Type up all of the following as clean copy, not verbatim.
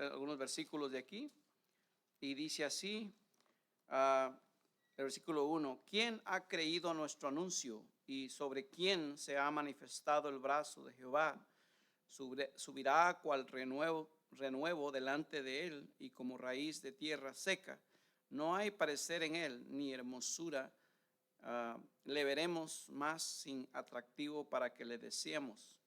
algunos versículos de aquí y dice así, el versículo 1, ¿quién ha creído nuestro anuncio y sobre quién se ha manifestado el brazo de Jehová? Subirá cual renuevo delante de él y como raíz de tierra seca. No hay parecer en él ni hermosura. Le veremos más sin atractivo para que le deseemos.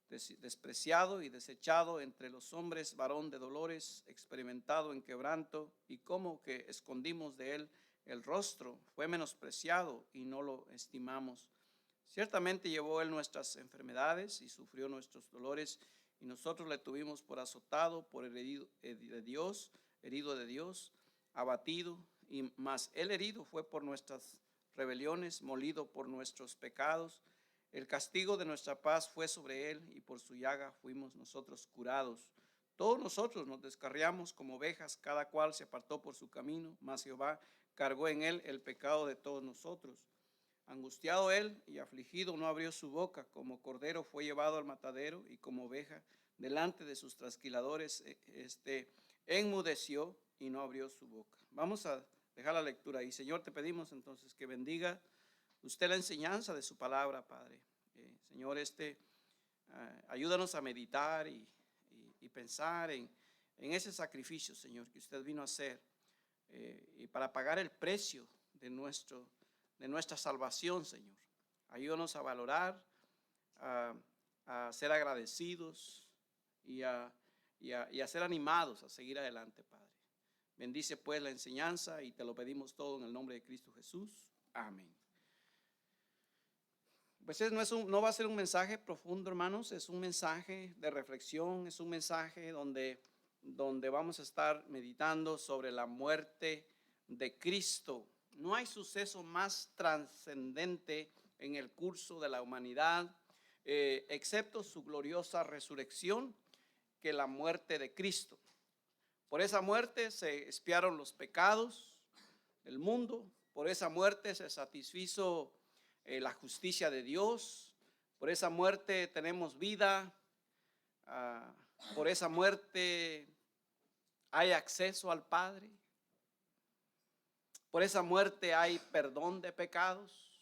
Despreciado y desechado entre los hombres, varón de dolores, experimentado en quebranto, y como que escondimos de él el rostro, fue menospreciado y no lo estimamos. Ciertamente llevó él nuestras enfermedades y sufrió nuestros dolores, y nosotros le tuvimos por azotado, por herido de Dios, abatido, y más el herido fue por nuestras rebeliones, molido por nuestros pecados. El castigo de nuestra paz fue sobre él, y por su llaga fuimos nosotros curados. Todos nosotros nos descarriamos como ovejas, cada cual se apartó por su camino, mas Jehová cargó en él el pecado de todos nosotros. Angustiado él y afligido, no abrió su boca, como cordero fue llevado al matadero, y como oveja delante de sus trasquiladores enmudeció y no abrió su boca. Vamos a dejar la lectura ahí. Señor, te pedimos entonces que bendiga usted la enseñanza de su palabra, Padre. Señor, ayúdanos a meditar y pensar en ese sacrificio, Señor, que usted vino a hacer y para pagar el precio de nuestra salvación, Señor. Ayúdanos a valorar, a ser agradecidos y a ser animados a seguir adelante, Padre. Bendice pues la enseñanza y te lo pedimos todo en el nombre de Cristo Jesús. Amén. Pues no va a ser un mensaje profundo, hermanos, es un mensaje de reflexión, es un mensaje donde vamos a estar meditando sobre la muerte de Cristo. No hay suceso más trascendente en el curso de la humanidad, excepto su gloriosa resurrección, que la muerte de Cristo. Por esa muerte se expiaron los pecados del mundo, por esa muerte se satisfizo la justicia de Dios, por esa muerte tenemos vida, por esa muerte hay acceso al Padre, por esa muerte hay perdón de pecados,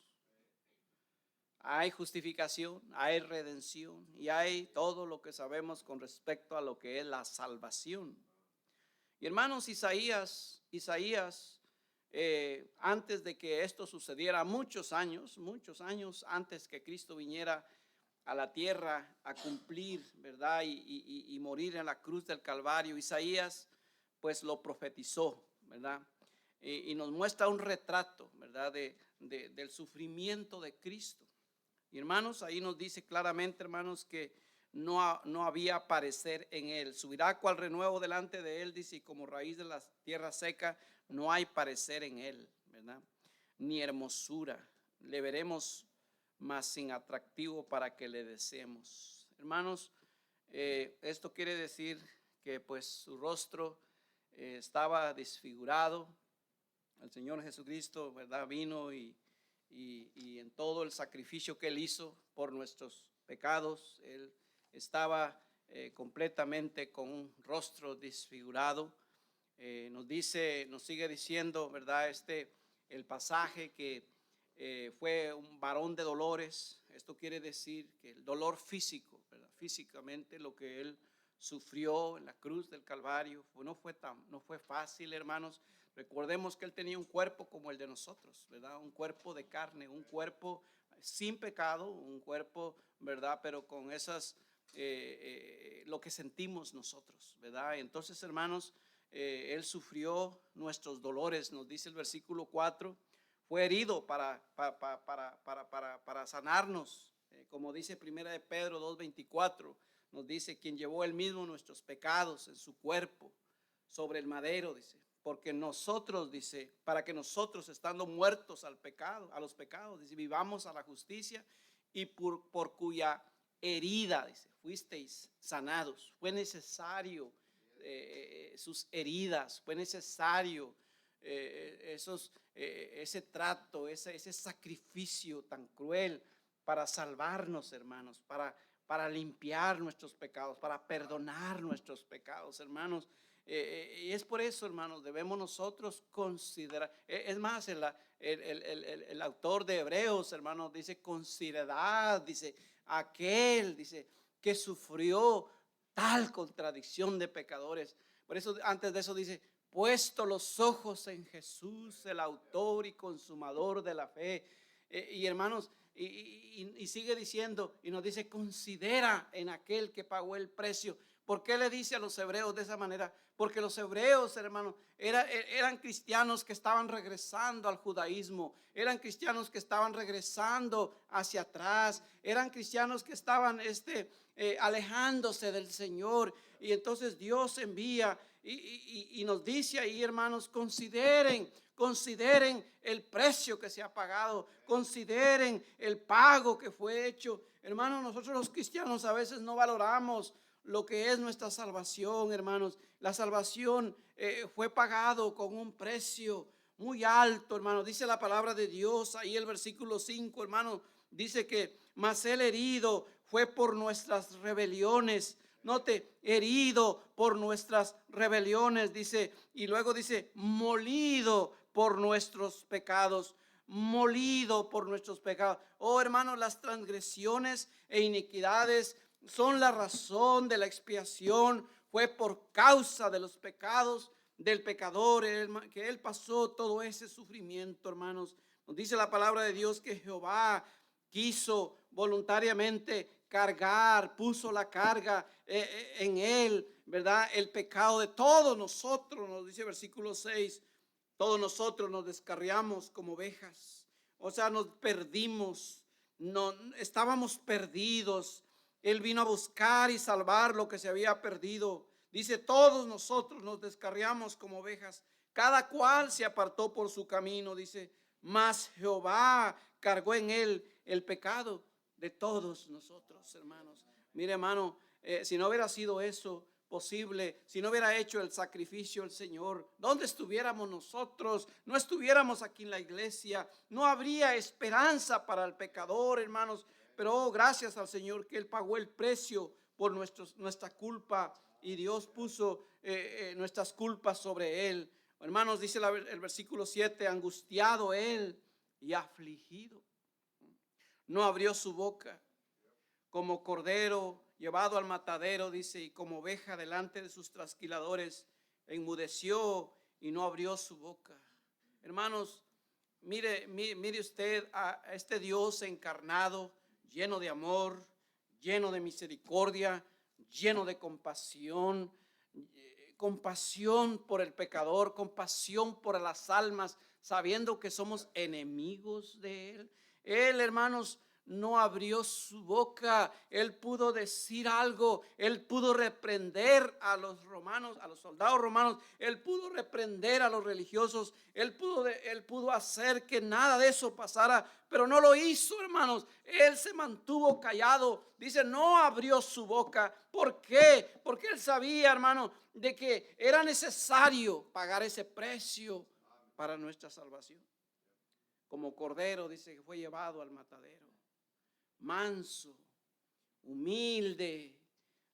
hay justificación, hay redención y hay todo lo que sabemos con respecto a lo que es la salvación. Y hermanos, Isaías, antes de que esto sucediera, muchos años antes que Cristo viniera a la tierra a cumplir, ¿verdad? Y morir en la cruz del Calvario, Isaías pues lo profetizó, ¿verdad? Y nos muestra un retrato, ¿verdad? Del sufrimiento de Cristo. Y hermanos, ahí nos dice claramente, hermanos, que no había parecer en él. Subirá cual renuevo delante de él, dice, y como raíz de la tierra seca, no hay parecer en él, ¿verdad? Ni hermosura. Le veremos más sin atractivo para que le deseemos. Hermanos, esto quiere decir que pues su rostro estaba desfigurado. El Señor Jesucristo, ¿verdad? Vino y en todo el sacrificio que él hizo por nuestros pecados, él estaba completamente con un rostro desfigurado. Nos sigue diciendo, ¿verdad? El pasaje que fue un varón de dolores. Esto quiere decir que el dolor físico, ¿verdad? Físicamente lo que él sufrió en la cruz del Calvario no fue fácil, hermanos. Recordemos que él tenía un cuerpo como el de nosotros, ¿verdad? Un cuerpo de carne, un cuerpo sin pecado, un cuerpo, ¿verdad? Pero con esas, lo que sentimos nosotros, ¿verdad? Entonces, hermanos, él sufrió nuestros dolores, nos dice el versículo 4, fue herido para sanarnos, como dice primera de Pedro 2:24, nos dice, quien llevó él mismo nuestros pecados en su cuerpo sobre el madero, dice, porque nosotros, dice, para que nosotros estando muertos al pecado, a los pecados, dice, vivamos a la justicia, y por cuya herida, dice, fuisteis sanados. Fue necesario sus heridas, fue necesario ese trato, ese sacrificio tan cruel para salvarnos, hermanos, para limpiar nuestros pecados, para perdonar nuestros pecados, hermanos. Y es por eso, hermanos, debemos nosotros considerar. Es más, el autor de Hebreos, hermanos, dice: considerad, dice, aquel, dice, que sufrió tal contradicción de pecadores. Por eso, antes de eso dice: puesto los ojos en Jesús, el autor y consumador de la fe. Y hermanos, y sigue diciendo, y nos dice: considera en aquel que pagó el precio. ¿Por qué le dice a los hebreos de esa manera? Porque los hebreos, hermanos, eran cristianos que estaban regresando al judaísmo, eran cristianos que estaban regresando hacia atrás, eran cristianos que estaban alejándose del Señor. Y entonces Dios envía y nos dice ahí, hermanos: consideren el precio que se ha pagado, consideren el pago que fue hecho. Hermanos, nosotros los cristianos a veces no valoramos lo que es nuestra salvación, hermanos. La salvación fue pagado con un precio muy alto, hermanos. Dice la palabra de Dios ahí el versículo 5, hermanos. Dice que: mas el herido fue por nuestras rebeliones. Note, herido por nuestras rebeliones, dice. Y luego dice: molido por nuestros pecados. Molido por nuestros pecados. Oh, hermanos, las transgresiones e iniquidades son la razón de la expiación. Fue por causa de los pecados del pecador que él pasó todo ese sufrimiento, hermanos. Nos dice la palabra de Dios que Jehová quiso voluntariamente cargar, puso la carga en él, ¿verdad? El pecado de todos nosotros, nos dice versículo 6. Todos nosotros nos descarriamos como ovejas, o sea, nos perdimos, no, estábamos perdidos. Él vino a buscar y salvar lo que se había perdido. Dice: todos nosotros nos descarriamos como ovejas, cada cual se apartó por su camino, dice, mas Jehová cargó en él el pecado de todos nosotros, hermanos. Mire, hermano, si no hubiera sido eso posible, si no hubiera hecho el sacrificio el Señor, ¿dónde estuviéramos nosotros? No estuviéramos aquí en la iglesia, no habría esperanza para el pecador, hermanos. Pero gracias al Señor que Él pagó el precio por nuestra culpa, y Dios puso nuestras culpas sobre Él. Hermanos, dice el versículo 7: angustiado Él y afligido, no abrió su boca. Como cordero llevado al matadero, dice, y como oveja delante de sus trasquiladores, enmudeció y no abrió su boca. Hermanos, mire usted a este Dios encarnado, lleno de amor, lleno de misericordia, lleno de compasión, compasión por el pecador, compasión por las almas, sabiendo que somos enemigos de Él. Él, hermanos, no abrió su boca. Él pudo decir algo, él pudo reprender a los romanos, a los soldados romanos, él pudo reprender a los religiosos, él pudo hacer que nada de eso pasara, pero no lo hizo, hermanos. Él se mantuvo callado, dice, no abrió su boca. ¿Por qué? Porque él sabía, hermano, de que era necesario pagar ese precio para nuestra salvación. Como cordero, dice que fue llevado al matadero, manso, humilde,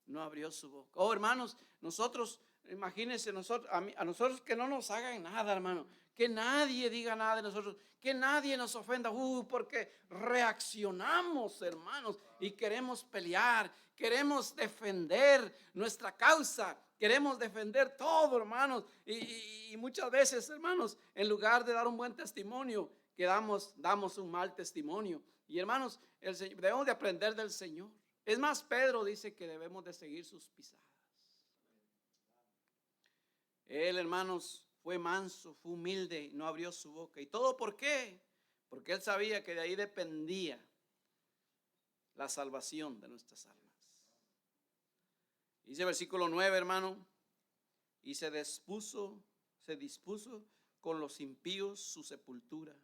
no abrió su boca. Oh, hermanos, nosotros, imagínense, a nosotros que no nos hagan nada, hermano, que nadie diga nada de nosotros, que nadie nos ofenda, porque reaccionamos, hermanos, y queremos pelear, queremos defender nuestra causa, queremos defender todo, hermanos, y muchas veces, hermanos, en lugar de dar un buen testimonio, damos un mal testimonio. Y hermanos, debemos de aprender del Señor. Es más, Pedro dice que debemos de seguir sus pisadas. Él, hermanos, fue manso, fue humilde, no abrió su boca. ¿Y todo por qué? Porque él sabía que de ahí dependía la salvación de nuestras almas. Dice versículo 9, hermano: y se dispuso con los impíos su sepultura,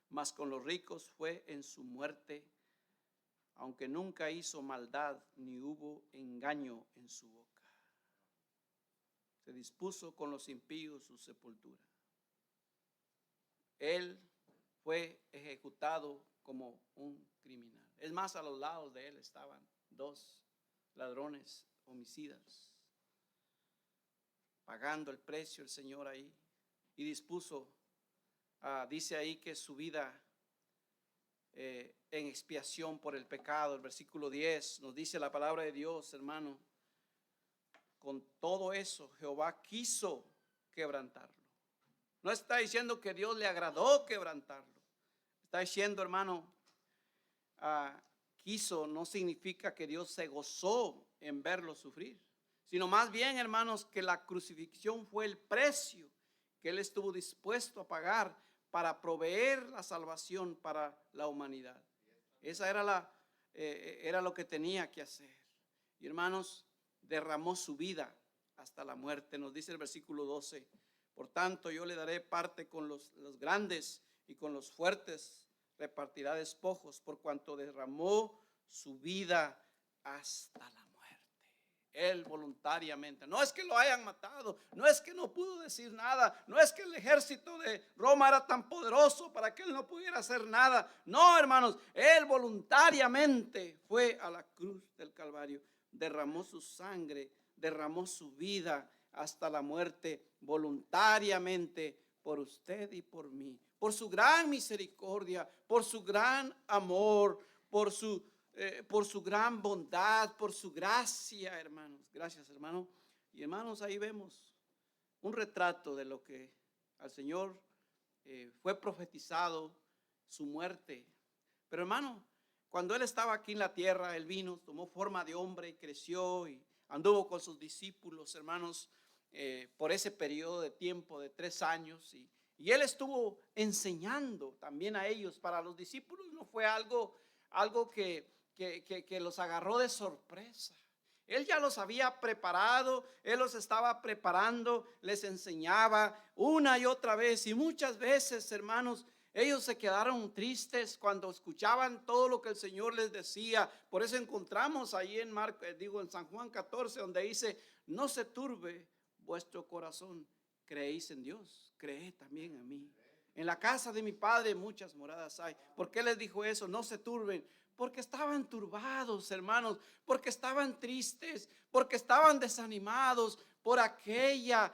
mas con los ricos fue en su muerte, aunque nunca hizo maldad ni hubo engaño en su boca. Se dispuso con los impíos su sepultura. Él fue ejecutado como un criminal. Es más, a los lados de él estaban dos ladrones, homicidas, pagando el precio el Señor ahí, y dispuso, dice ahí que su vida en expiación por el pecado. El versículo 10 nos dice la palabra de Dios, hermano, con todo eso Jehová quiso quebrantarlo. No está diciendo que Dios le agradó quebrantarlo, está diciendo, hermano, quiso no significa que Dios se gozó en verlo sufrir, sino más bien, hermanos, que la crucifixión fue el precio que Él estuvo dispuesto a pagar para proveer la salvación para la humanidad. Esa era lo que tenía que hacer. Y hermanos, derramó su vida hasta la muerte. Nos dice el versículo 12: por tanto, yo le daré parte con los grandes, y con los fuertes repartirá despojos, por cuanto derramó su vida hasta la muerte. Él voluntariamente, no es que lo hayan matado, no es que no pudo decir nada, no es que el ejército de Roma era tan poderoso para que él no pudiera hacer nada. No, hermanos, él voluntariamente fue a la cruz del Calvario, derramó su sangre, derramó su vida hasta la muerte, voluntariamente, por usted y por mí, por su gran misericordia, por su gran amor, por su gran bondad, por su gracia, hermanos. Gracias, hermano. Y hermanos, ahí vemos un retrato de lo que al Señor fue profetizado, su muerte. Pero hermano, cuando Él estaba aquí en la tierra, Él vino, tomó forma de hombre y creció y anduvo con sus discípulos, hermanos, por ese periodo de tiempo de 3 años. Y Él estuvo enseñando también a ellos. Para los discípulos no fue algo que los agarró de sorpresa. Él ya los había preparado, Él los estaba preparando, les enseñaba una y otra vez. Y muchas veces, hermanos, ellos se quedaron tristes cuando escuchaban todo lo que el Señor les decía. Por eso encontramos ahí en en San Juan 14, donde dice: no se turbe vuestro corazón, creéis en Dios, creed también en mí. En la casa de mi Padre muchas moradas hay. ¿Por qué les dijo eso? No se turben. Porque estaban turbados, hermanos, porque estaban tristes, porque estaban desanimados por aquella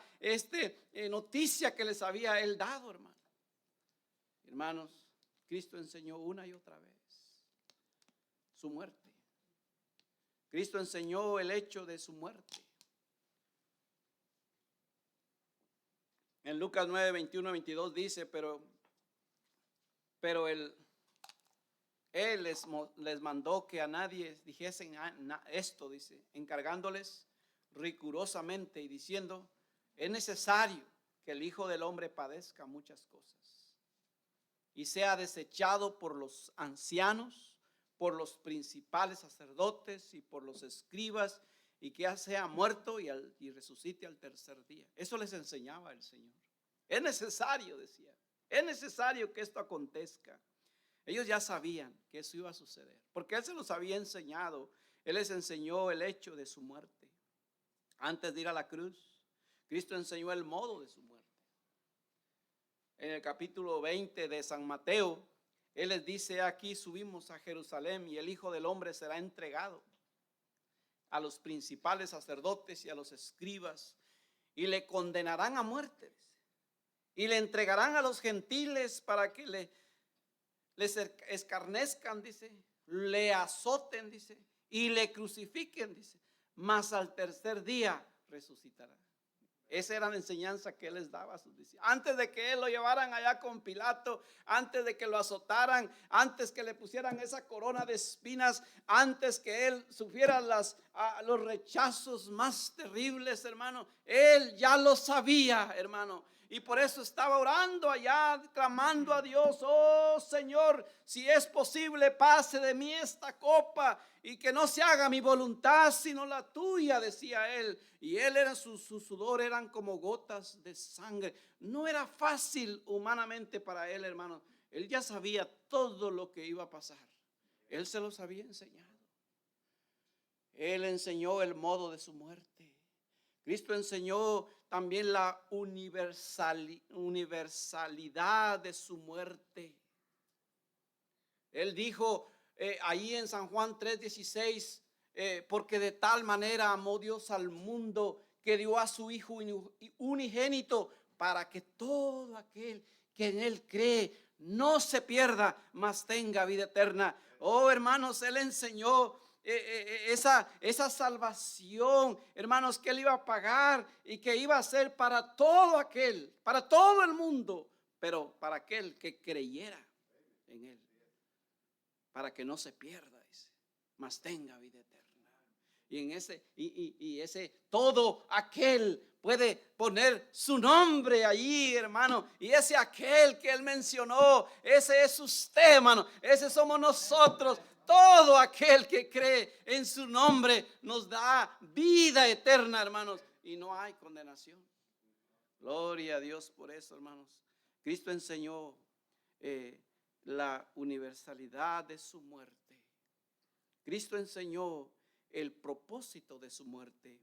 noticia que les había Él dado, hermano. Hermanos, Cristo enseñó una y otra vez su muerte. Cristo enseñó el hecho de su muerte. En Lucas 9, 21, 22 dice: pero Él les mandó que a nadie dijesen esto, dice, encargándoles rigurosamente y diciendo: es necesario que el Hijo del Hombre padezca muchas cosas y sea desechado por los ancianos, por los principales sacerdotes y por los escribas, y que sea muerto y resucite al tercer día. Eso les enseñaba el Señor. Es necesario, decía, es necesario que esto acontezca. Ellos ya sabían que eso iba a suceder, porque Él se los había enseñado. Él les enseñó el hecho de su muerte. Antes de ir a la cruz, Cristo enseñó el modo de su muerte. En el capítulo 20 de San Mateo, Él les dice: aquí subimos a Jerusalén y el Hijo del Hombre será entregado a los principales sacerdotes y a los escribas, y le condenarán a muerte, y le entregarán a los gentiles para que les escarnezcan, dice, le azoten, dice, y le crucifiquen, dice, mas al tercer día resucitará. Esa era la enseñanza que Él les daba a sus discípulos. Antes de que Él lo llevaran allá con Pilato, antes de que lo azotaran, antes que le pusieran esa corona de espinas, antes que Él sufriera los rechazos más terribles, hermano, Él ya lo sabía, hermano. Y por eso estaba orando allá, clamando a Dios: oh Señor, si es posible, pase de mí esta copa, y que no se haga mi voluntad sino la tuya, decía Él. Y Él era su sudor eran como gotas de sangre. No era fácil humanamente para Él, hermano. Él ya sabía todo lo que iba a pasar. Él se los había enseñado. Él enseñó el modo de su muerte. Cristo enseñó también la universalidad de su muerte. Él dijo ahí en San Juan 3:16: porque de tal manera amó Dios al mundo que dio a su Hijo unigénito para que todo aquel que en Él cree no se pierda, mas tenga vida eterna. Oh, hermanos, Él enseñó esa salvación, hermanos, que Él iba a pagar y que iba a ser para todo aquel, para todo el mundo, pero para aquel que creyera en Él, para que no se pierda, dice, mas tenga vida eterna. Y en ese todo aquel puede poner su nombre allí, hermano. Y ese aquel que Él mencionó, ese es usted, hermano. Ese somos nosotros. Todo aquel que cree en su nombre nos da vida eterna, hermanos. Y no hay condenación. Gloria a Dios por eso, hermanos. Cristo enseñó la universalidad de su muerte. Cristo enseñó el propósito de su muerte.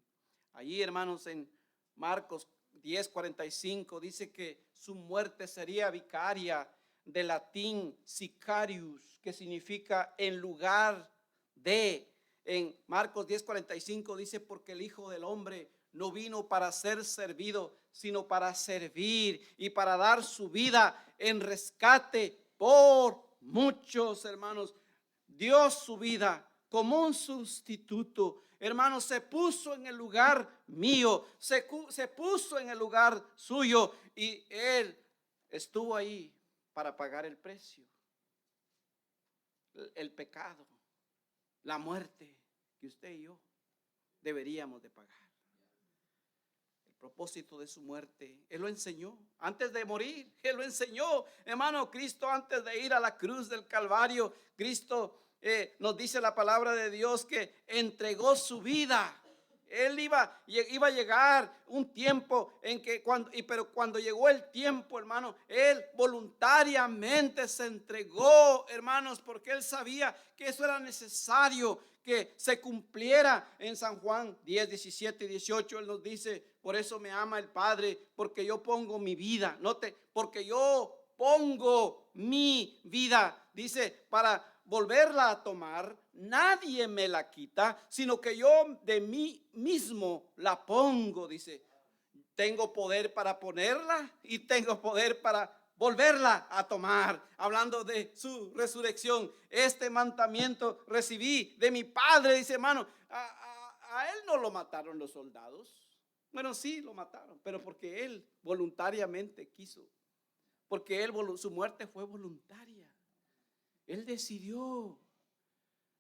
Allí, hermanos, en Marcos 10:45 dice que su muerte sería vicaria, de latín sicarius, que significa en lugar de. En Marcos 10:45 dice, porque el Hijo del Hombre no vino para ser servido, sino para servir y para dar su vida en rescate por muchos, hermanos. Dio su vida como un sustituto, hermano. Se puso en el lugar mío, se puso en el lugar suyo, y Él estuvo ahí para pagar el precio, el pecado, la muerte que usted y yo deberíamos de pagar. El propósito de su muerte, Él lo enseñó antes de morir. Él lo enseñó, hermano. Cristo, antes de ir a la cruz del Calvario, Cristo nos dice la palabra de Dios que entregó su vida. Él iba a llegar un tiempo en que pero cuando llegó el tiempo, hermano, Él voluntariamente se entregó, hermanos, porque Él sabía que eso era necesario que se cumpliera. En San Juan 10, 17 y 18 Él nos dice, por eso me ama el Padre, porque yo pongo mi vida, porque yo pongo mi vida, dice, para volverla a tomar. Nadie me la quita, sino que yo de mí mismo la pongo, dice. Tengo poder para ponerla y tengo poder para volverla a tomar. Hablando de su resurrección, este mandamiento recibí de mi Padre, dice, hermano. A Él no lo mataron los soldados. Bueno, sí lo mataron, pero porque Él voluntariamente quiso, porque su muerte fue voluntaria. Él decidió.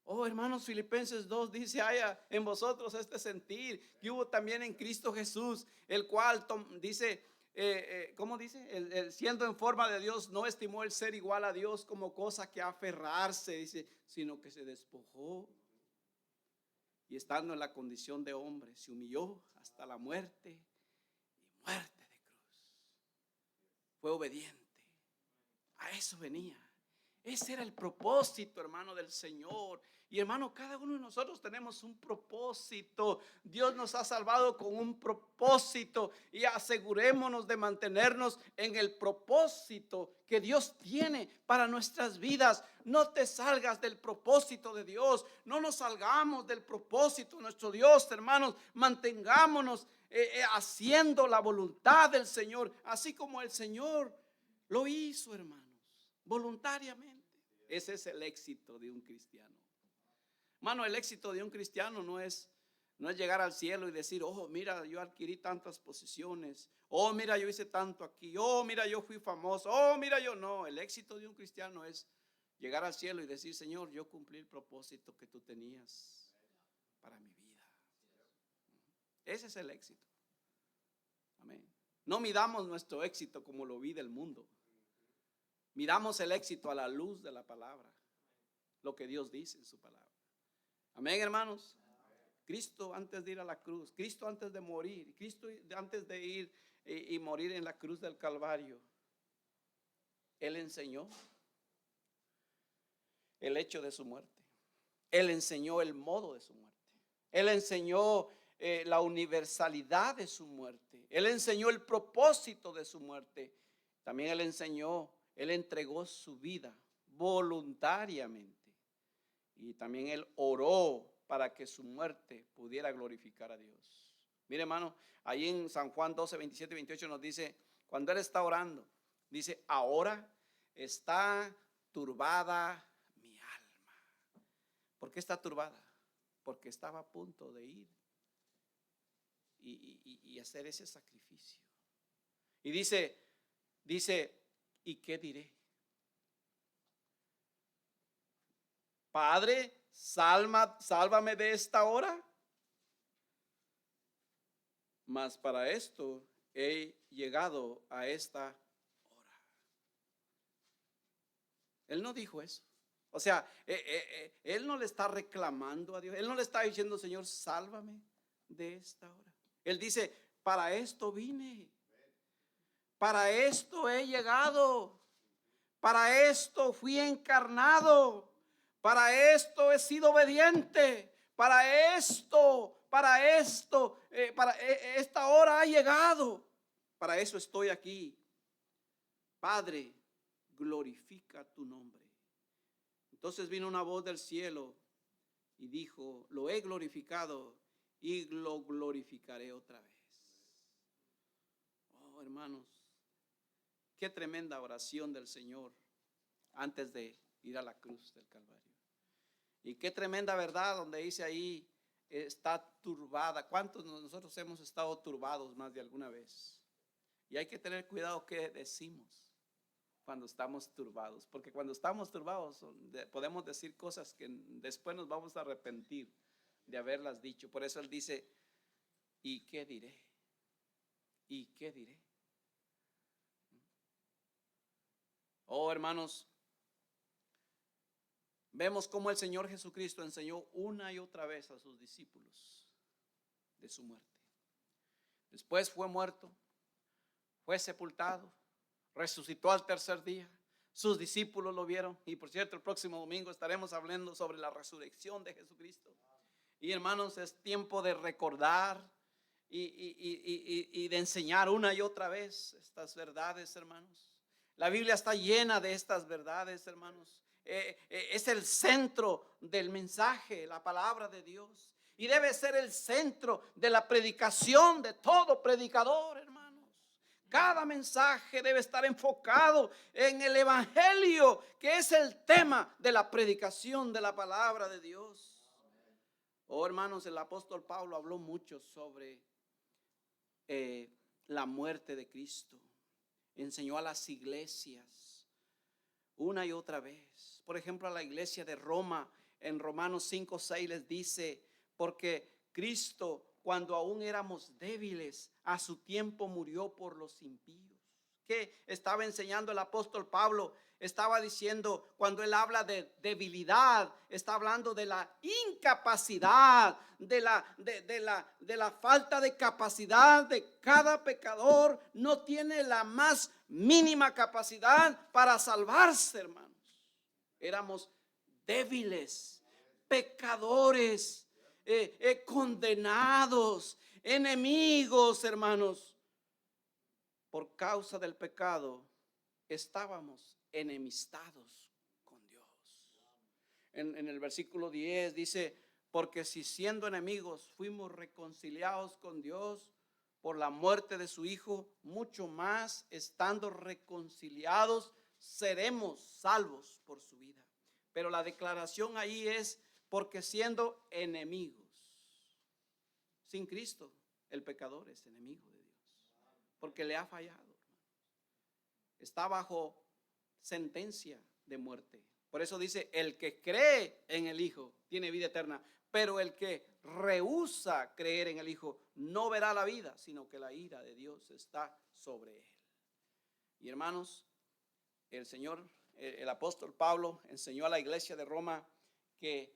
Oh, hermanos, Filipenses 2 dice, haya en vosotros este sentir que hubo también en Cristo Jesús, el cual dice, ¿cómo dice? El siendo en forma de Dios, no estimó el ser igual a Dios como cosa que aferrarse, dice, sino que se despojó, y estando en la condición de hombre, se humilló hasta la muerte, y muerte de cruz. Fue obediente. A eso venía. Ese era el propósito, hermano, del Señor. Y hermano, cada uno de nosotros tenemos un propósito. Dios nos ha salvado con un propósito, y asegurémonos de mantenernos en el propósito que Dios tiene para nuestras vidas. No te salgas del propósito de Dios. No nos salgamos del propósito de nuestro Dios, hermanos. Mantengámonos haciendo la voluntad del Señor, así como el Señor lo hizo, hermanos, voluntariamente. Ese es el éxito de un cristiano. Hermano, el éxito de un cristiano no es llegar al cielo y decir, oh, mira, yo adquirí tantas posiciones, oh, mira, yo hice tanto aquí, oh, mira, yo fui famoso, oh, mira, yo no. El éxito de un cristiano es llegar al cielo y decir, Señor, yo cumplí el propósito que tú tenías para mi vida. Ese es el éxito. Amén. No midamos nuestro éxito como lo mide el mundo. Miramos el éxito a la luz de la palabra, lo que Dios dice en su palabra. Amén, hermanos. Cristo antes de ir a la cruz, Cristo antes de morir, Cristo antes de ir y morir en la cruz del Calvario, Él enseñó el hecho de su muerte. Él enseñó el modo de su muerte. Él enseñó la universalidad de su muerte. Él enseñó el propósito de su muerte. También Él enseñó, Él entregó su vida voluntariamente. Y también Él oró para que su muerte pudiera glorificar a Dios. Mire, hermano, ahí en San Juan 12, 27 y 28 nos dice, cuando él está orando, dice, ahora está turbada mi alma. ¿Por qué está turbada? Porque estaba a punto de ir y hacer ese sacrificio. Y dice, ¿y qué diré? Padre, sálvame de esta hora. Mas para esto he llegado a esta hora. Él no dijo eso. O sea, él no le está reclamando a Dios. Él no le está diciendo, Señor, sálvame de esta hora. Él dice, para esto vine. Para esto he llegado. Para esto fui encarnado. Para esto he sido obediente. Para esta hora ha llegado. Para eso estoy aquí. Padre, glorifica tu nombre. Entonces vino una voz del cielo y dijo, lo he glorificado y lo glorificaré otra vez. Oh, hermanos, qué tremenda oración del Señor antes de ir a la cruz del Calvario. Y qué tremenda verdad donde dice ahí, está turbada. ¿Cuántos de nosotros hemos estado turbados más de alguna vez? Y hay que tener cuidado qué decimos cuando estamos turbados, porque cuando estamos turbados podemos decir cosas que después nos vamos a arrepentir de haberlas dicho. Por eso él dice, ¿y qué diré? ¿Y qué diré? Oh, hermanos, vemos cómo el Señor Jesucristo enseñó una y otra vez a sus discípulos de su muerte. Después fue muerto, fue sepultado, resucitó al tercer día. Sus discípulos lo vieron. Y por cierto, el próximo domingo estaremos hablando sobre la resurrección de Jesucristo. Y hermanos, es tiempo de recordar y de enseñar una y otra vez estas verdades, hermanos. La Biblia está llena de estas verdades, hermanos. Es el centro del mensaje, la palabra de Dios. Y debe ser el centro de la predicación de todo predicador, hermanos. Cada mensaje debe estar enfocado en el evangelio, que es el tema de la predicación de la palabra de Dios. Oh, hermanos, el apóstol Pablo habló mucho sobre la muerte de Cristo. Enseñó a las iglesias una y otra vez. Por ejemplo, a la iglesia de Roma, en Romanos 5:6 les dice, porque Cristo, cuando aún éramos débiles, a su tiempo murió por los impíos. ¿Qué estaba enseñando el apóstol Pablo? Estaba diciendo, cuando él habla de debilidad, está hablando de la incapacidad, de la falta de capacidad de cada pecador. No tiene la más mínima capacidad para salvarse, hermanos. Éramos débiles, pecadores, condenados, enemigos, hermanos. Por causa del pecado estábamos enemistados con Dios. En el versículo 10 dice, porque si siendo enemigos fuimos reconciliados con Dios por la muerte de su Hijo, mucho más estando reconciliados seremos salvos por su vida. Pero la declaración ahí es, porque siendo enemigos. Sin Cristo, el pecador es enemigo de Dios, porque le ha fallado. Está bajo sentencia de muerte. Por eso dice, el que cree en el Hijo tiene vida eterna, pero el que rehúsa creer en el Hijo no verá la vida, sino que la ira de Dios está sobre él. Y hermanos, el apóstol Pablo enseñó a la iglesia de Roma que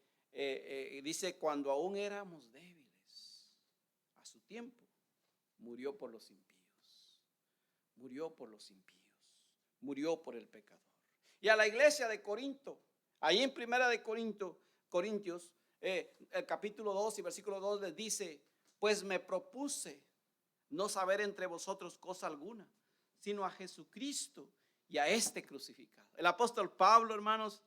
dice, cuando aún éramos débiles, a su tiempo murió por los impíos, murió por los impíos, murió por el pecador. Y a la iglesia de Corinto, ahí en primera de Corintios, el capítulo 2 y versículo 2 les dice, pues me propuse no saber entre vosotros cosa alguna, sino a Jesucristo y a este crucificado. El apóstol Pablo, hermanos,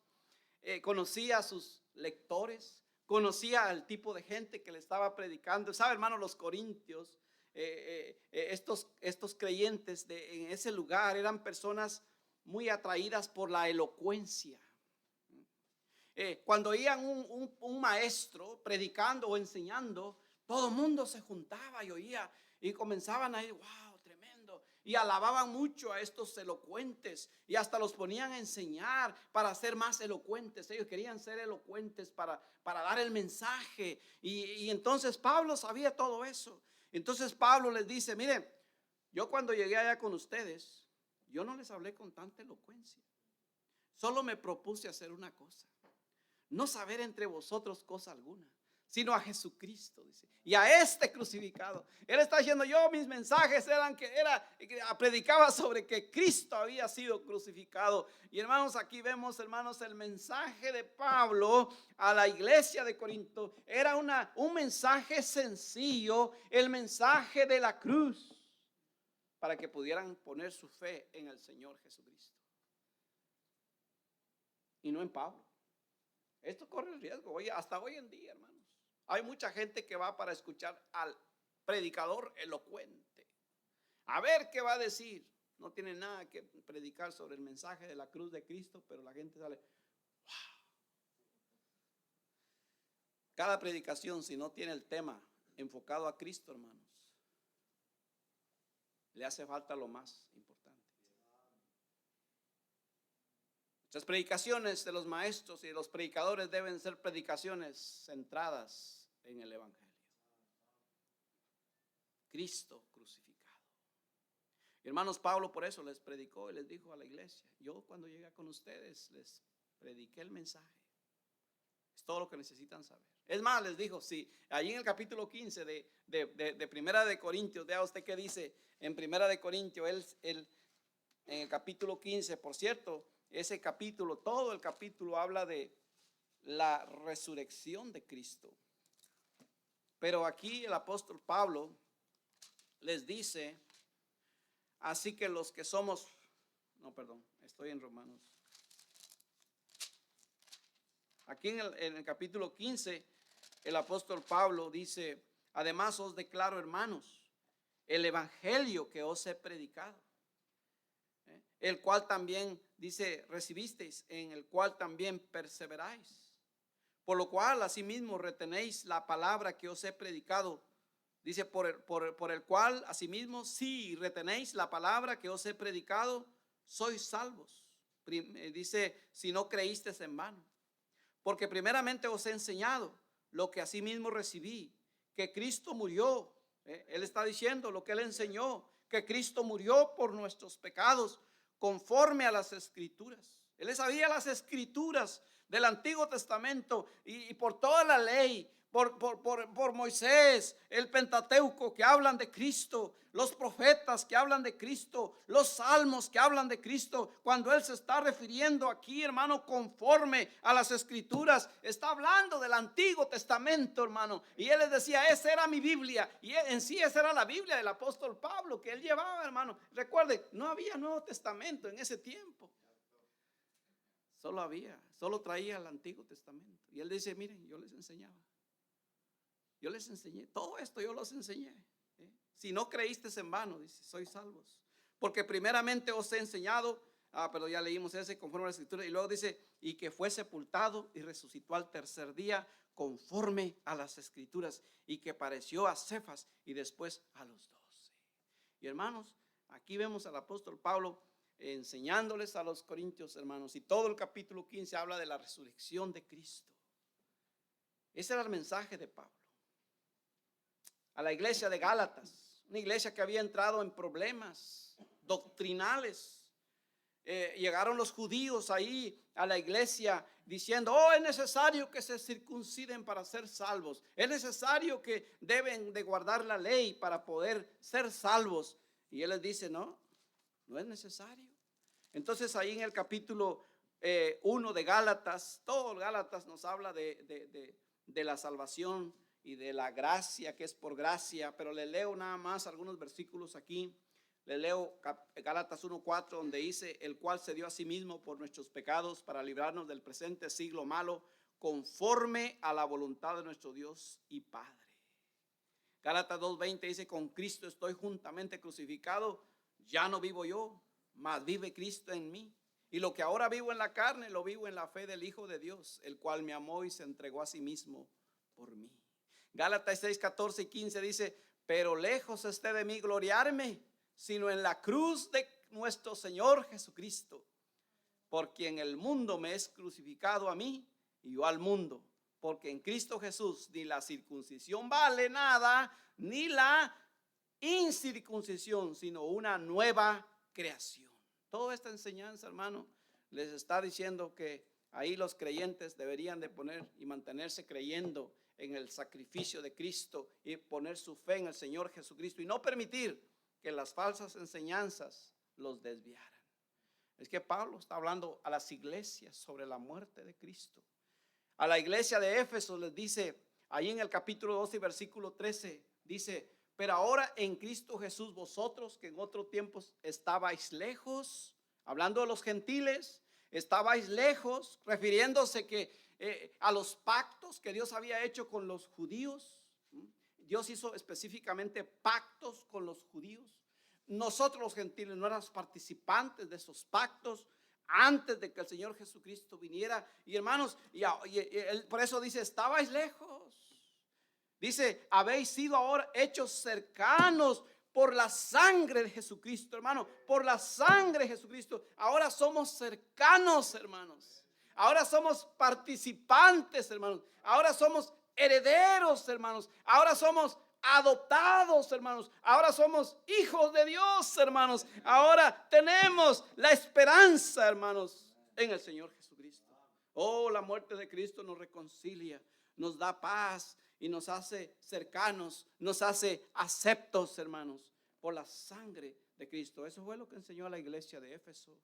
conocía a sus lectores, conocía al tipo de gente que le estaba predicando. ¿Sabe, hermano? Los corintios, estos creyentes en ese lugar eran personas muy atraídas por la elocuencia. Cuando oían un maestro predicando o enseñando, todo el mundo se juntaba y oía y comenzaban a ir, wow, tremendo. Y alababan mucho a estos elocuentes y hasta los ponían a enseñar para ser más elocuentes. Ellos querían ser elocuentes para dar el mensaje. Y entonces Pablo sabía todo eso. Entonces Pablo les dice, miren, yo cuando llegué allá con ustedes, yo no les hablé con tanta elocuencia. Solo me propuse hacer una cosa: no saber entre vosotros cosa alguna, sino a Jesucristo, dice, y a este crucificado. Él está diciendo, yo mis mensajes predicaba sobre que Cristo había sido crucificado. Y hermanos, aquí vemos, hermanos, el mensaje de Pablo a la iglesia de Corinto era un mensaje sencillo, el mensaje de la cruz, para que pudieran poner su fe en el Señor Jesucristo y no en Pablo. Esto corre el riesgo, hasta hoy en día, hermanos. Hay mucha gente que va para escuchar al predicador elocuente, a ver qué va a decir. No tiene nada que predicar sobre el mensaje de la cruz de Cristo, pero la gente sale, wow. Cada predicación, si no tiene el tema enfocado a Cristo, hermanos, le hace falta lo más importante. Las predicaciones de los maestros y de los predicadores deben ser predicaciones centradas en el Evangelio. Cristo crucificado. Hermanos, Pablo por eso les predicó y les dijo a la iglesia, yo cuando llegué con ustedes les prediqué el mensaje. Es todo lo que necesitan saber. Es más, les dijo, sí, allí en el capítulo 15 de Primera de Corintios, vea usted qué dice en Primera de Corintios, en el capítulo 15, por cierto, ese capítulo, todo el capítulo habla de la resurrección de Cristo. Pero aquí el apóstol Pablo les dice, así que los que somos, estoy en Romanos. Aquí en el capítulo 15, el apóstol Pablo dice, además os declaro, hermanos, el evangelio que os he predicado, el cual también, dice, recibisteis, en el cual también perseveráis. Por lo cual, asimismo, retenéis la palabra que os he predicado. Dice, por el cual, asimismo, si retenéis la palabra que os he predicado, sois salvos. Dice, si no creísteis en vano. Porque primeramente os he enseñado lo que asimismo recibí, que Cristo murió. Él está diciendo lo que él enseñó, que Cristo murió por nuestros pecados, conforme a las escrituras. Él sabía las escrituras del Antiguo Testamento y por toda la ley, por Moisés, el Pentateuco que hablan de Cristo, los profetas que hablan de Cristo, los salmos que hablan de Cristo. Cuando él se está refiriendo aquí, hermano, conforme a las escrituras, está hablando del Antiguo Testamento, hermano. Y él les decía, esa era mi Biblia. Y en sí esa era la Biblia del apóstol Pablo que él llevaba, hermano. Recuerden, no había Nuevo Testamento en ese tiempo. Solo traía el Antiguo Testamento. Y él dice, miren, yo les enseñaba. Yo les enseñé, todo esto yo los enseñé. Si no creíste en vano, dice, sois salvos. Porque primeramente os he enseñado, pero ya leímos ese conforme a la escritura. Y luego dice, y que fue sepultado y resucitó al tercer día conforme a las escrituras. Y que pareció a Cefas y después a los 12. Y hermanos, aquí vemos al apóstol Pablo enseñándoles a los corintios, hermanos. Y todo el capítulo 15 habla de la resurrección de Cristo. Ese era el mensaje de Pablo a la iglesia de Gálatas, una iglesia que había entrado en problemas doctrinales. Llegaron los judíos ahí a la iglesia diciendo, es necesario que se circunciden para ser salvos, es necesario que deben de guardar la ley para poder ser salvos. Y él les dice, no es necesario. Entonces ahí en el capítulo 1 de Gálatas, todo Gálatas nos habla de la salvación y de la gracia, que es por gracia. Pero le leo nada más algunos versículos aquí. Le leo Gálatas 1:4, donde dice, el cual se dio a sí mismo por nuestros pecados para librarnos del presente siglo malo, conforme a la voluntad de nuestro Dios y Padre. Gálatas 2:20 dice: con Cristo estoy juntamente crucificado, ya no vivo yo, mas vive Cristo en mí. Y lo que ahora vivo en la carne, lo vivo en la fe del Hijo de Dios, el cual me amó y se entregó a sí mismo por mí. Gálatas 6:14-15 dice: pero lejos esté de mí gloriarme, sino en la cruz de nuestro Señor Jesucristo, por quien el mundo me es crucificado a mí y yo al mundo. Porque en Cristo Jesús ni la circuncisión vale nada, ni la incircuncisión, sino una nueva creación. Toda esta enseñanza, hermano, les está diciendo que ahí los creyentes deberían de poner y mantenerse creyendo en el sacrificio de Cristo y poner su fe en el Señor Jesucristo y no permitir que las falsas enseñanzas los desviaran. Es que Pablo está hablando a las iglesias sobre la muerte de Cristo. A la iglesia de Éfeso les dice, ahí en el capítulo 12, versículo 13, dice: pero ahora en Cristo Jesús, vosotros que en otros tiempos estabais lejos, hablando de los gentiles, estabais lejos, refiriéndose que a los pactos que Dios había hecho con los judíos. Dios hizo específicamente pactos con los judíos. Nosotros los gentiles no éramos participantes de esos pactos antes de que el Señor Jesucristo viniera. Y hermanos, por eso dice: estabais lejos. Dice: habéis sido ahora hechos cercanos por la sangre de Jesucristo, hermano. Por la sangre de Jesucristo. Ahora somos cercanos, hermanos. Ahora somos participantes, hermanos. Ahora somos herederos, hermanos. Ahora somos adoptados, hermanos. Ahora somos hijos de Dios, hermanos. Ahora tenemos la esperanza, hermanos, en el Señor Jesucristo. Oh, la muerte de Cristo nos reconcilia, nos da paz y nos hace cercanos, nos hace aceptos, hermanos, por la sangre de Cristo. Eso fue lo que enseñó a la iglesia de Éfeso.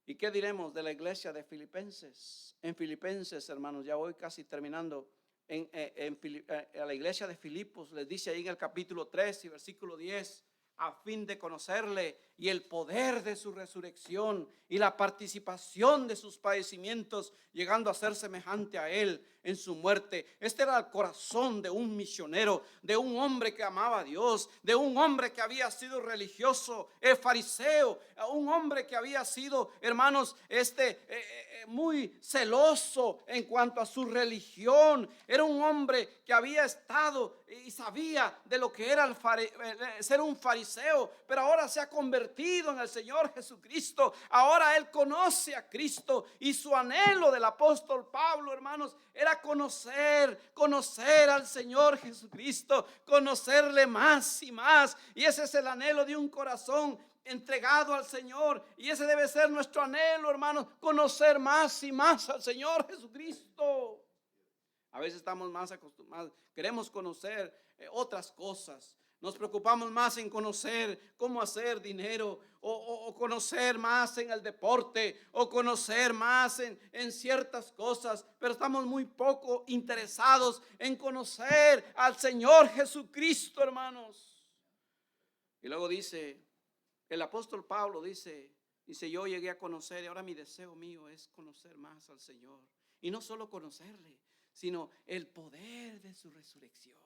¿Y qué diremos de la iglesia de Filipenses? En Filipenses, hermanos, ya voy casi terminando. A la iglesia de Filipos les dice ahí en el capítulo 3 y versículo 10: a fin de conocerle y el poder de su resurrección y la participación de sus padecimientos, llegando a ser semejante a él en su muerte. Este era el corazón de un misionero, de un hombre que amaba a Dios, de un hombre que había sido religioso, fariseo, un hombre que había sido, hermanos, muy celoso en cuanto a su religión. Era un hombre que había estado y sabía de lo que era ser un fariseo, pero ahora se ha convertido en el Señor Jesucristo. Ahora él conoce a Cristo, y su anhelo del apóstol Pablo, hermanos, era conocer al Señor Jesucristo, conocerle más y más. Y ese es el anhelo de un corazón entregado al Señor, y ese debe ser nuestro anhelo, hermanos, conocer más y más al Señor Jesucristo. A veces estamos más acostumbrados, queremos conocer otras cosas. Nos preocupamos más en conocer cómo hacer dinero, o conocer más en el deporte, o conocer más en ciertas cosas, pero estamos muy poco interesados en conocer al Señor Jesucristo, hermanos. Y luego dice, el apóstol Pablo dice, yo llegué a conocer, y ahora mi deseo mío es conocer más al Señor. Y no solo conocerle, sino el poder de su resurrección.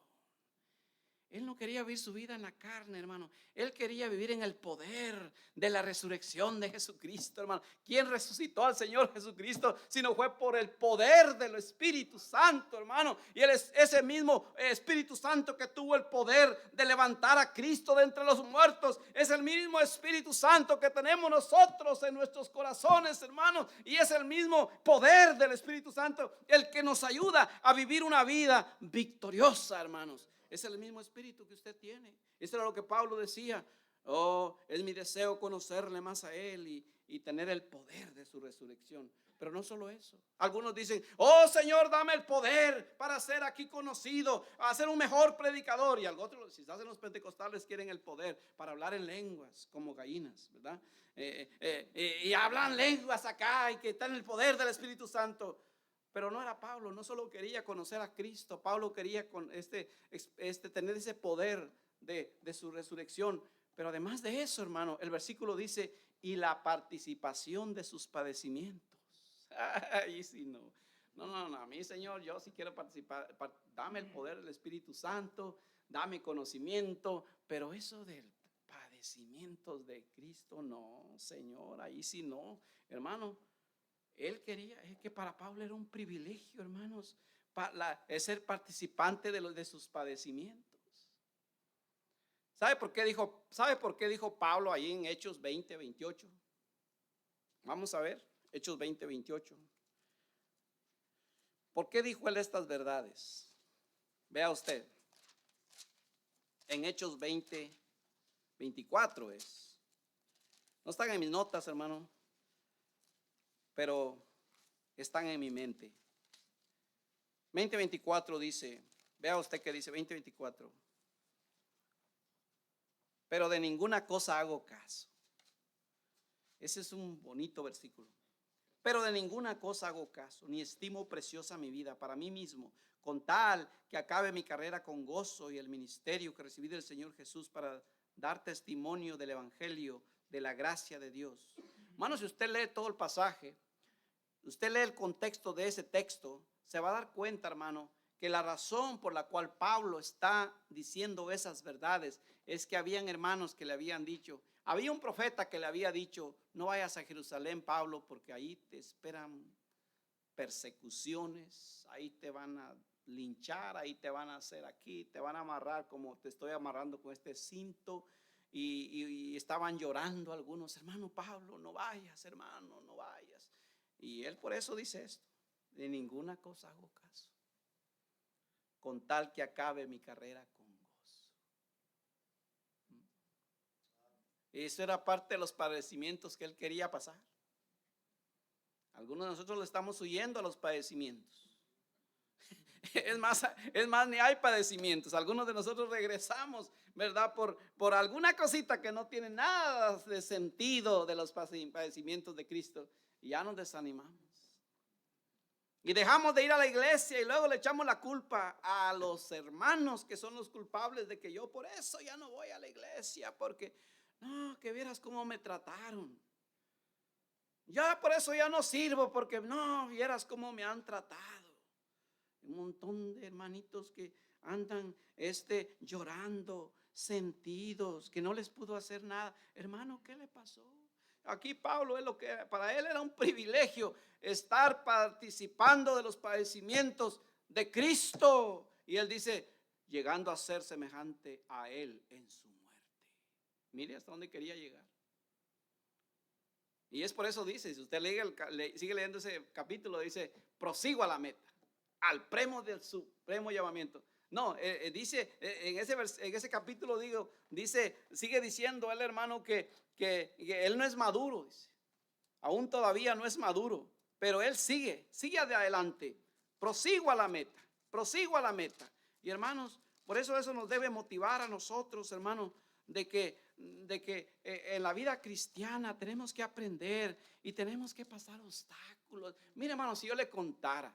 Él no quería vivir su vida en la carne, hermano. Él quería vivir en el poder de la resurrección de Jesucristo, hermano. ¿Quién resucitó al Señor Jesucristo? Si no fue por el poder del Espíritu Santo, hermano. Y él es ese mismo Espíritu Santo que tuvo el poder de levantar a Cristo de entre los muertos. Es el mismo Espíritu Santo que tenemos nosotros en nuestros corazones, hermano. Y es el mismo poder del Espíritu Santo el que nos ayuda a vivir una vida victoriosa, hermanos. Es el mismo espíritu que usted tiene. Eso era lo que Pablo decía. Oh, es mi deseo conocerle más a él y tener el poder de su resurrección. Pero no solo eso. Algunos dicen, oh Señor, dame el poder para ser aquí conocido, a ser un mejor predicador. Y otros, si estás en los pentecostales, quieren el poder para hablar en lenguas como gallinas, ¿verdad? Y hablan lenguas acá y que están en el poder del Espíritu Santo. Pero no era Pablo, no solo quería conocer a Cristo. Pablo quería tener ese poder de su resurrección. Pero además de eso, hermano, el versículo dice, y la participación de sus padecimientos. Ahí sí no. No, a mí, Señor, yo sí quiero participar. Dame el poder del Espíritu Santo, dame conocimiento, pero eso del padecimientos de Cristo, no, Señor, ahí sí no. Hermano, él quería, es que para Pablo era un privilegio, hermanos, es ser participante de sus padecimientos. ¿Sabe por qué dijo Pablo ahí en Hechos 20:28? Vamos a ver, Hechos 20:28. ¿Por qué dijo él estas verdades? Vea usted, en Hechos 20:24 es. No están en mis notas, hermano, pero están en mi mente. 20:24 dice, vea usted qué dice 20:24. Pero de ninguna cosa hago caso. Ese es un bonito versículo. Pero de ninguna cosa hago caso, ni estimo preciosa mi vida para mí mismo, con tal que acabe mi carrera con gozo y el ministerio que recibí del Señor Jesús para dar testimonio del evangelio de la gracia de Dios. Hermano, si usted lee todo el pasaje, usted lee el contexto de ese texto, se va a dar cuenta, hermano, que la razón por la cual Pablo está diciendo esas verdades es que habían hermanos que le habían dicho, había un profeta que le había dicho, no vayas a Jerusalén, Pablo, porque ahí te esperan persecuciones, ahí te van a linchar, ahí te van a hacer aquí, te van a amarrar como te estoy amarrando con este cinto. Y estaban llorando algunos, hermano Pablo, no vayas, hermano, no vayas. Y él por eso dice esto, de ninguna cosa hago caso, con tal que acabe mi carrera con gozo. Eso era parte de los padecimientos que él quería pasar. Algunos de nosotros le estamos huyendo a los padecimientos. Es más, ni hay padecimientos. Algunos de nosotros regresamos, ¿verdad? Por alguna cosita que no tiene nada de sentido de los padecimientos de Cristo. Y ya nos desanimamos. Y dejamos de ir a la iglesia y luego le echamos la culpa a los hermanos que son los culpables de que yo por eso ya no voy a la iglesia, porque no, que vieras cómo me trataron. Ya por eso ya no sirvo, porque no, vieras cómo me han tratado. Un montón de hermanitos que andan llorando, sentidos, que no les pudo hacer nada. Hermano, ¿qué le pasó? Aquí Pablo es lo que para él era un privilegio estar participando de los padecimientos de Cristo. Y él dice, llegando a ser semejante a él en su muerte. Mire hasta dónde quería llegar. Y es por eso dice, si usted sigue leyendo ese capítulo, dice, prosigo a la meta, al premio del supremo llamamiento. No, dice en ese capítulo, sigue diciendo el hermano que él no es maduro, dice. Aún todavía no es maduro, pero él sigue de adelante. Prosigo a la meta. Y hermanos, por eso nos debe motivar a nosotros, hermanos, de que en la vida cristiana tenemos que aprender y tenemos que pasar obstáculos. Mire, hermanos, si yo le contara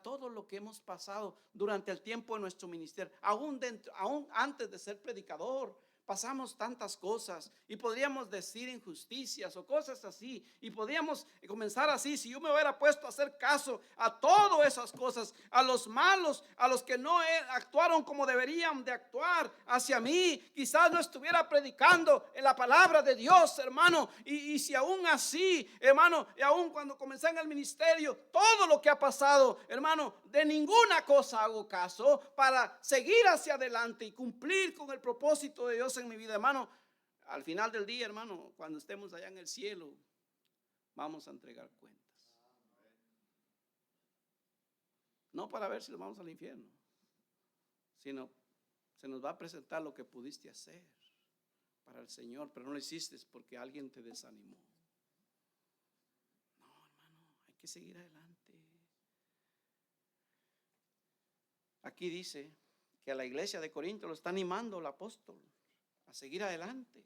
todo lo que hemos pasado durante el tiempo de nuestro ministerio, aún antes de ser predicador, pasamos tantas cosas y podríamos decir injusticias o cosas así, y podríamos comenzar así. Si yo me hubiera puesto a hacer caso a todas esas cosas, a los malos, a los que no actuaron como deberían de actuar hacia mí, quizás no estuviera predicando en la palabra de Dios, hermano. Y si aún así, hermano, y aún cuando comencé en el ministerio, todo lo que ha pasado, hermano, de ninguna cosa hago caso para seguir hacia adelante y cumplir con el propósito de Dios en mi vida, hermano. Al final del día, hermano, cuando estemos allá en el cielo, vamos a entregar cuentas. No para ver si nos vamos al infierno, sino se nos va a presentar lo que pudiste hacer para el Señor, pero no lo hiciste porque alguien te desanimó. No, hermano, hay que seguir adelante. Aquí dice que a la iglesia de Corinto lo está animando el apóstol a seguir adelante,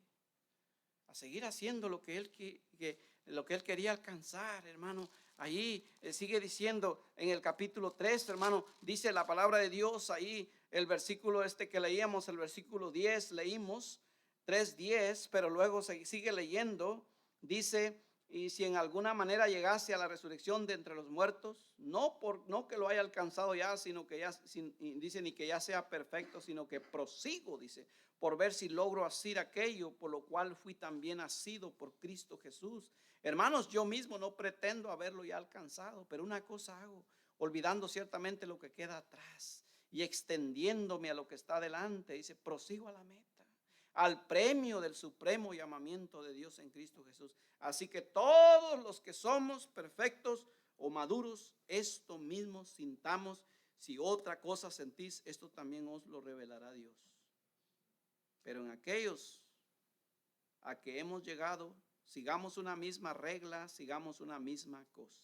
a seguir haciendo lo que él quería alcanzar, hermano. Ahí sigue diciendo en el capítulo 3, hermano, dice la palabra de Dios ahí, el versículo que leíamos, el versículo 10, leímos 3:10, pero luego sigue leyendo, dice y si en alguna manera llegase a la resurrección de entre los muertos, no que lo haya alcanzado ya, sino que ya, dice, ni que ya sea perfecto, sino que prosigo, dice, por ver si logro hacer aquello por lo cual fui también asido por Cristo Jesús. Hermanos, yo mismo no pretendo haberlo ya alcanzado, pero una cosa hago, olvidando ciertamente lo que queda atrás y extendiéndome a lo que está delante, dice, prosigo a la meta, al premio del supremo llamamiento de Dios en Cristo Jesús. Así que todos los que somos perfectos o maduros, esto mismo sintamos. Si otra cosa sentís, esto también os lo revelará Dios. Pero en aquellos a que hemos llegado, sigamos una misma regla, sigamos una misma cosa.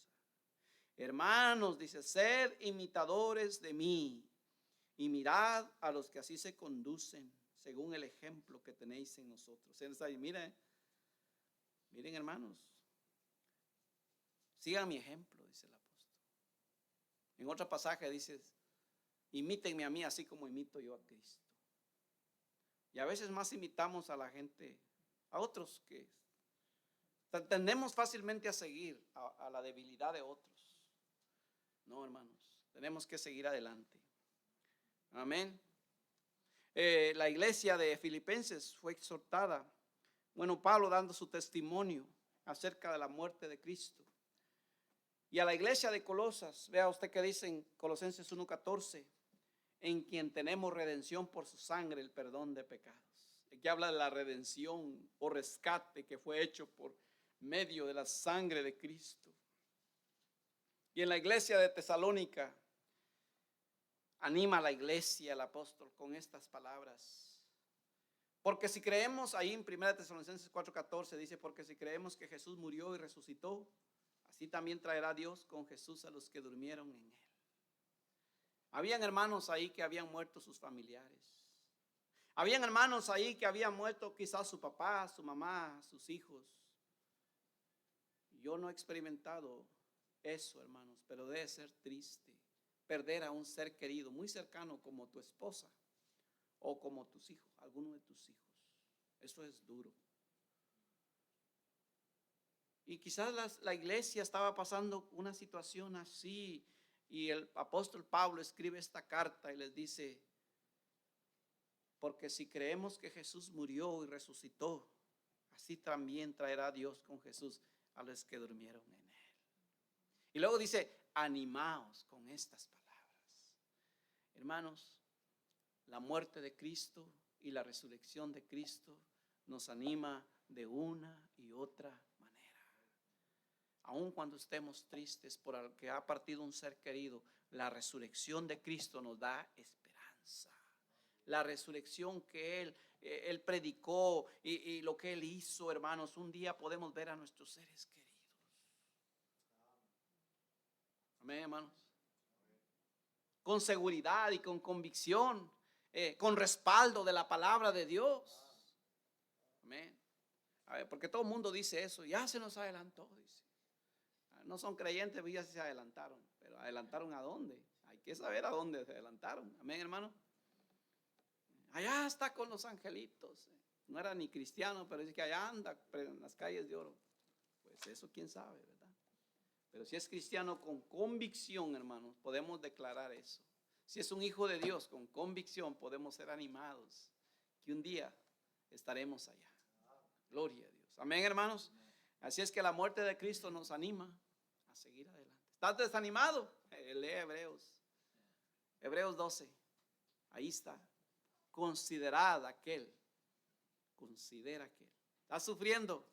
Hermanos, dice, sed imitadores de mí y mirad a los que así se conducen, según el ejemplo que tenéis en nosotros. Miren, hermanos, sigan mi ejemplo, dice el apóstol. En otro pasaje dice, imítenme a mí así como imito yo a Cristo. Y a veces más imitamos a la gente, a otros que tendemos fácilmente a seguir a la debilidad de otros. No, hermanos, tenemos que seguir adelante. Amén. La iglesia de Filipenses fue exhortada. Bueno, Pablo dando su testimonio acerca de la muerte de Cristo. Y a la iglesia de Colosas, vea usted que dice en Colosenses 1:14, en quien tenemos redención por su sangre, el perdón de pecados. Aquí habla de la redención o rescate que fue hecho por medio de la sangre de Cristo. Y en la iglesia de Tesalónica, anima a la iglesia, el apóstol, con estas palabras. Porque si creemos, ahí en 1 Tesalonicenses 4:14 dice, porque si creemos que Jesús murió y resucitó, así también traerá Dios con Jesús a los que durmieron en él. Habían hermanos ahí que habían muerto sus familiares. Habían hermanos ahí que habían muerto quizás su papá, su mamá, sus hijos. Yo no he experimentado eso, hermanos, pero debe ser triste perder a un ser querido muy cercano como tu esposa o como tus hijos, alguno de tus hijos. Eso es duro. Y quizás la iglesia estaba pasando una situación así, y el apóstol Pablo escribe esta carta y les dice, porque si creemos que Jesús murió y resucitó, así también traerá Dios con Jesús a los que durmieron en él. Y luego dice, animaos con estas palabras. Hermanos, la muerte de Cristo y la resurrección de Cristo nos anima de una y otra manera. Aun cuando estemos tristes por el que ha partido un ser querido, la resurrección de Cristo nos da esperanza. La resurrección que Él predicó y lo que Él hizo, hermanos, un día podemos ver a nuestros seres queridos. Amén, hermanos. Con seguridad y con convicción, con respaldo de la palabra de Dios. Amén. A ver, porque todo el mundo dice eso, ya se nos adelantó, dice. No son creyentes, pues ya se adelantaron, pero ¿adelantaron a dónde? Hay que saber a dónde se adelantaron. Amén, hermano. Allá está con los angelitos. No era ni cristiano, pero dice que allá anda en las calles de oro. Pues eso quién sabe, ¿verdad? Pero si es cristiano con convicción, hermanos, podemos declarar eso. Si es un hijo de Dios con convicción, podemos ser animados que un día estaremos allá. Gloria a Dios. Amén, hermanos. Así es que la muerte de Cristo nos anima a seguir adelante. ¿Estás desanimado? Lee Hebreos. Hebreos 12. Ahí está. Considerad aquel. Considera aquel. ¿Estás sufriendo?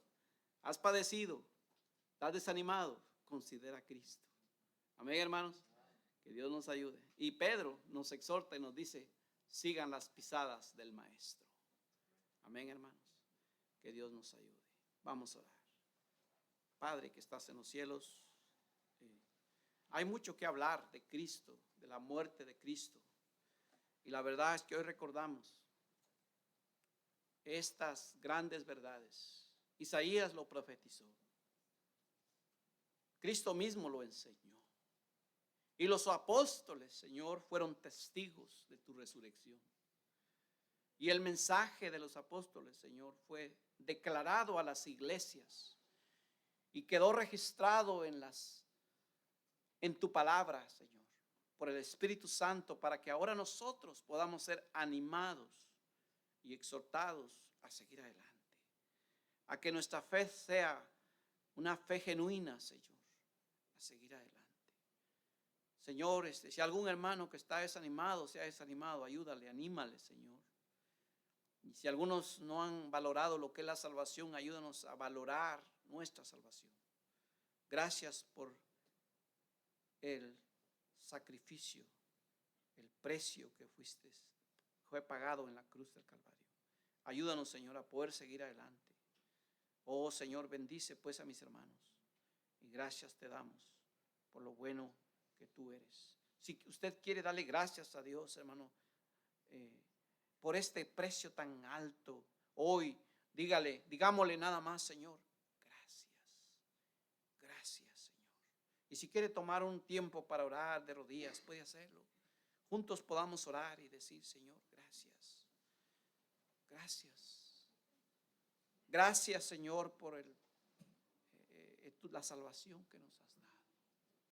¿Has padecido? ¿Estás desanimado? Considera a Cristo. Amén, hermanos. Que Dios nos ayude. Y Pedro nos exhorta y nos dice, sigan las pisadas del Maestro. Amén, hermanos. Que Dios nos ayude. Vamos a orar. Padre que estás en los cielos, hay mucho que hablar de Cristo, de la muerte de Cristo. Y la verdad es que hoy recordamos estas grandes verdades. Isaías lo profetizó. Cristo mismo lo enseñó. Y los apóstoles, Señor, fueron testigos de tu resurrección. Y el mensaje de los apóstoles, Señor, fue declarado a las iglesias. y quedó registrado en tu palabra, Señor, por el Espíritu Santo, para que ahora nosotros podamos ser animados y exhortados a seguir adelante, a que nuestra fe sea una fe genuina, Señor, a seguir adelante. Señor, si algún hermano que está desanimado, sea desanimado, ayúdale, anímale, Señor. Y si algunos no han valorado lo que es la salvación, ayúdanos a valorar nuestra salvación. Gracias por el sacrificio, el precio que fue pagado en la cruz del Calvario. Ayúdanos, Señor, a poder seguir adelante. Oh, Señor, bendice pues a mis hermanos. Y gracias te damos por lo bueno que tú eres. Si usted quiere darle gracias a Dios, hermano, por este precio tan alto, hoy, digámosle nada más, Señor, gracias, Señor. Y si quiere tomar un tiempo para orar de rodillas, puede hacerlo. Juntos podamos orar y decir, Señor, gracias. Gracias, Señor, por la salvación que nos has